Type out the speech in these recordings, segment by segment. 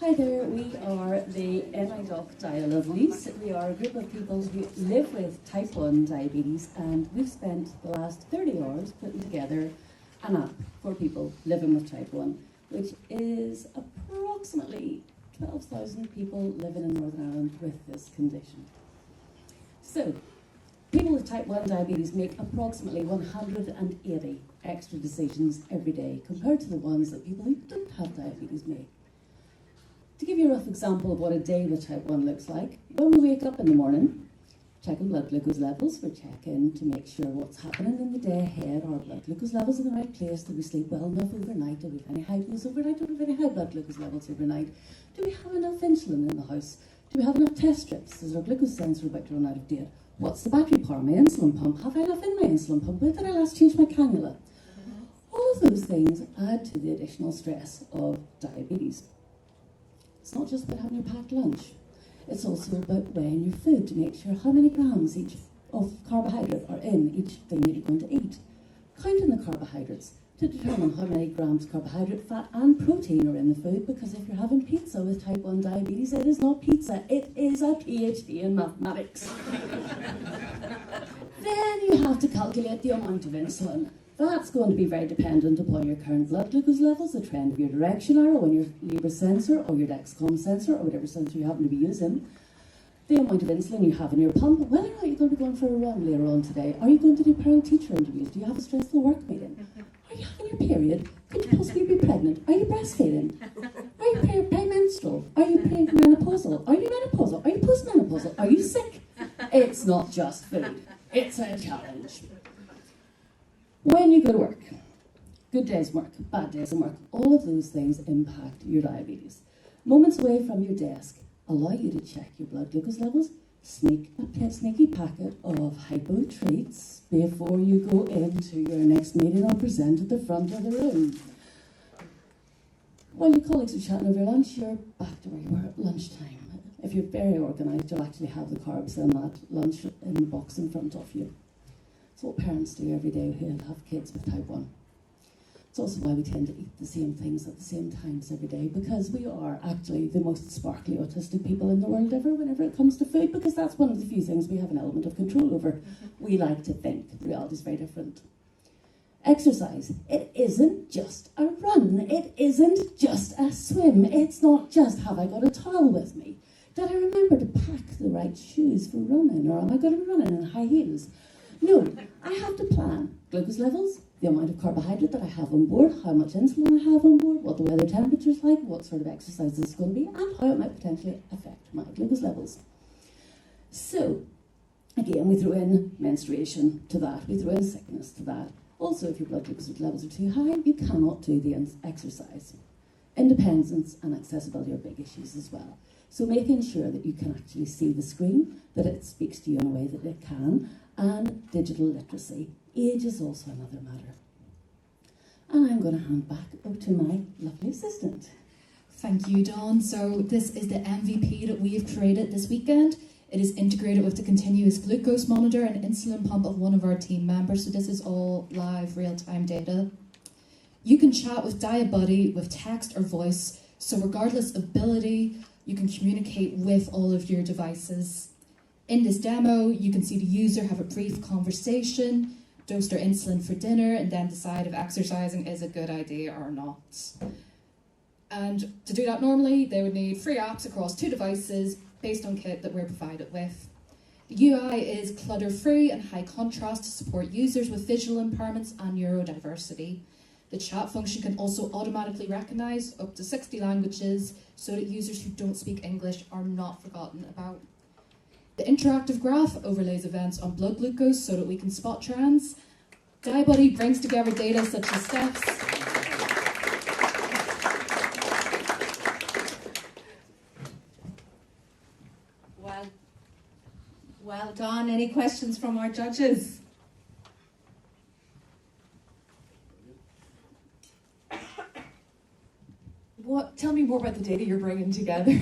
Hi there, we are the NIDOC Diabuddies. We are a group of people who live with type 1 diabetes, and we've spent the last 30 hours putting together an app for people living with type 1, which is approximately 12,000 people living in Northern Ireland with this condition. So, people with type 1 diabetes make approximately 180 extra decisions every day compared to the ones that people who don't have diabetes make. To give you a rough example of what a day with type 1 looks like, when we wake up in the morning, checking blood glucose levels, we're checking to make sure what's happening in the day ahead, our blood glucose levels in the right place, do we sleep well enough overnight, do we have any high glucose overnight, do we have any high blood glucose levels overnight, do we have enough insulin in the house, do we have enough test strips, is our glucose sensor about to run out of date, what's the battery power of my insulin pump, have I enough in my insulin pump, when did I last change my cannula? All of those things add to the additional stress of diabetes. It's not just about having your packed lunch. It's also about weighing your food to make sure how many grams each of carbohydrate are in each thing that you're going to eat. Counting the carbohydrates to determine how many grams carbohydrate, fat and protein are in the food, because if you're having pizza with type 1 diabetes, it is not pizza, it is a PhD in mathematics. Then you have to calculate the amount of insulin. That's going to be very dependent upon your current blood glucose levels, the trend of your direction arrow and your Libre sensor or your Dexcom sensor or whatever sensor you happen to be using, the amount of insulin you have in your pump, whether or not you're going to be going for a run later on today, are you going to do parent-teacher interviews, do you have a stressful work meeting, are you having your period, could you possibly be pregnant, are you breastfeeding, are you premenstrual, are you premenopausal, are you menopausal, are you postmenopausal, are you sick? It's not just food, it's a challenge. When you go to work, good days work, bad days of work, all of those things impact your diabetes. Moments away from your desk allow you to check your blood glucose levels, sneak a sneaky packet of hypo treats before you go into your next meeting or present at the front of the room. While your colleagues are chatting over lunch, you're back to where you were at lunchtime. If you're very organised, you'll actually have the carbs in that lunch in the box in front of you. It's what parents do every day who have kids with type 1. It's also why we tend to eat the same things at the same times every day, because we are actually the most sparkly autistic people in the world ever whenever it comes to food, because that's one of the few things we have an element of control over. We like to think. The reality is very different. Exercise. It isn't just a run. It isn't just a swim. It's not just, have I got a towel with me? Did I remember to pack the right shoes for running, or am I going to be running in high heels? No, I have to plan glucose levels, the amount of carbohydrate that I have on board, how much insulin I have on board, what the weather temperature is like, what sort of exercise it's going to be, and how it might potentially affect my glucose levels. So, again, we throw in menstruation to that, we throw in sickness to that. Also, if your blood glucose levels are too high, you cannot do the exercise. Independence and accessibility are big issues as well. So making sure that you can actually see the screen, that it speaks to you in a way that it can, and digital literacy. Age is also another matter. And I'm going to hand back over to my lovely assistant. Thank you, Dawn. So this is the MVP that we have created this weekend. It is integrated with the continuous glucose monitor and insulin pump of one of our team members. So this is all live, real-time data. You can chat with Diabuddy with text or voice. So regardless of ability, you can communicate with all of your devices. In this demo, you can see the user have a brief conversation, dose their insulin for dinner, and then decide if exercising is a good idea or not. And to do that normally, they would need 3 apps across 2 devices based on kit that we're provided with. The UI is clutter-free and high contrast to support users with visual impairments and neurodiversity. The chat function can also automatically recognise up to 60 languages so that users who don't speak English are not forgotten about. The interactive graph overlays events on blood glucose so that we can spot trends. Diabuddy brings together data such as steps. Well done. Any questions from our judges? Tell me more about the data you're bringing together.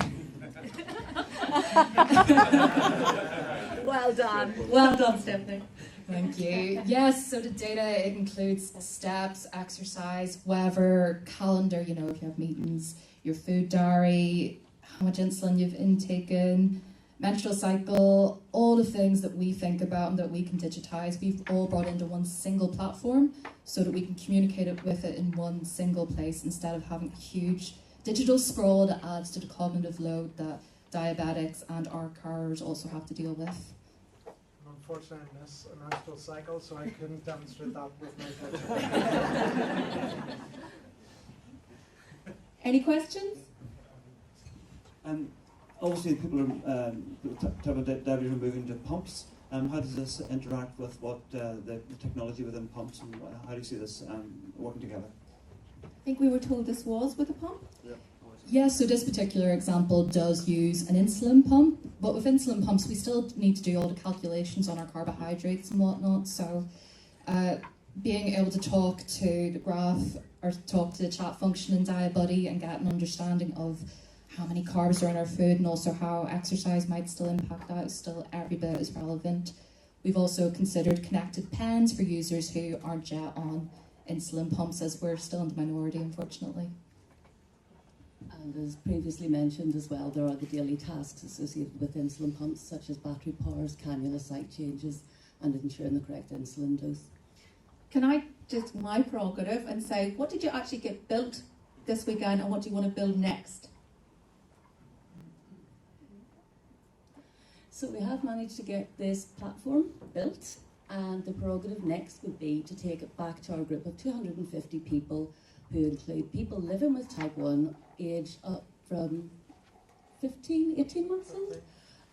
Well done. Well done, Stephanie. Thank you. Yes, so the data, it includes steps, exercise, weather, calendar, if you have meetings, your food diary, how much insulin you've intaken, menstrual cycle, all the things that we think about and that we can digitize, we've all brought into one single platform so that we can communicate it with it in one single place instead of having a huge digital sprawl that adds to the cognitive load that diabetics and our carers also have to deal with. Unfortunately, I miss a menstrual cycle, so I couldn't demonstrate that with my picture. Any questions? Obviously, people are talking about diabetes are moving to pumps. How does this interact with what the technology within pumps, and how do you see this working together? I think we were told this was with a pump. Yeah. Yeah, so this particular example does use an insulin pump, but with insulin pumps we still need to do all the calculations on our carbohydrates and whatnot, so being able to talk to the graph or talk to the chat function in Diabuddy and get an understanding of how many carbs are in our food and also how exercise might still impact that is still every bit as relevant. We've also considered connected pens for users who aren't yet on insulin pumps, as we're still in the minority, unfortunately. And as previously mentioned as well, there are the daily tasks associated with insulin pumps, such as battery powers, cannula site changes, and ensuring the correct insulin dose. Can I just, my prerogative, and say, what did you actually get built this weekend and what do you want to build next? So we have managed to get this platform built, and the prerogative next would be to take it back to our group of 250 people, who include people living with type 1, aged up from 18 months old,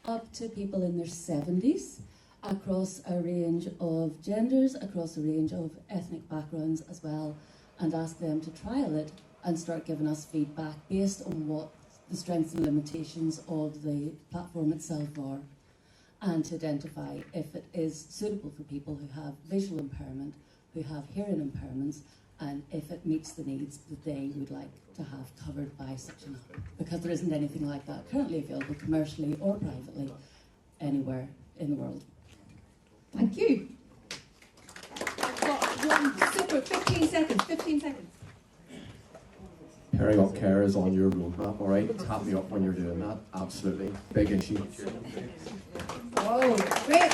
up to people in their 70s, across a range of genders, across a range of ethnic backgrounds as well, and ask them to trial it and start giving us feedback based on what the strengths and limitations of the platform itself are, and to identify if it is suitable for people who have visual impairment, who have hearing impairments, and if it meets the needs that they would like to have covered by such an app. Because there isn't anything like that currently available commercially or privately anywhere in the world. Thank you. I've got one super, 15 seconds, 15 seconds. Pairing up care is on your roadmap, alright? Tap me up when you're doing that. Absolutely. Big issue. Oh, great.